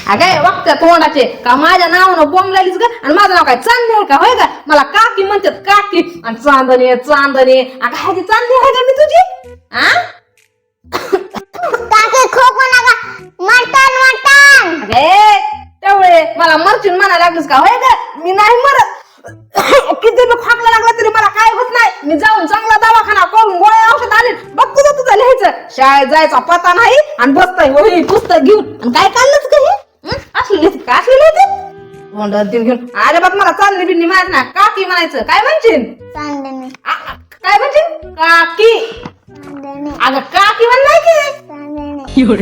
अगं वक्त्या तोंडाचे का माझ्या नावानं बोंबलालीस ग आणि माझं नाव काय चांदणी आहे का होय का मला काकी म्हणतात काकी आणि चांदणी चांदणी अगं ह्याची चांदणी आहे का मी तुझी आ काकी खोकू नका मटण मटण अगे तेवढे मला मरचून म्हणायला लागलीस का होय का मी नाही मरत किती मी खोकला लागला तरी मला काय होत नाही मी जाऊन चांगला दवाखाना करून गोळ्या औषध आले बघ तुझं लिहायचं शाळेत जायचा पता नाही आणि बसताय वही पुस्तक घेऊन आणि काय काढलंच का हे असली लिहिते का असली लिहिते तोंडात दिन घेऊन अरे बघ मला चालली बिन्नी माहित ना काकी म्हणायचं काय म्हणशील चांदणी काय म्हणशील काकी चांदणी अगं काकी म्हण नाही की चांदणी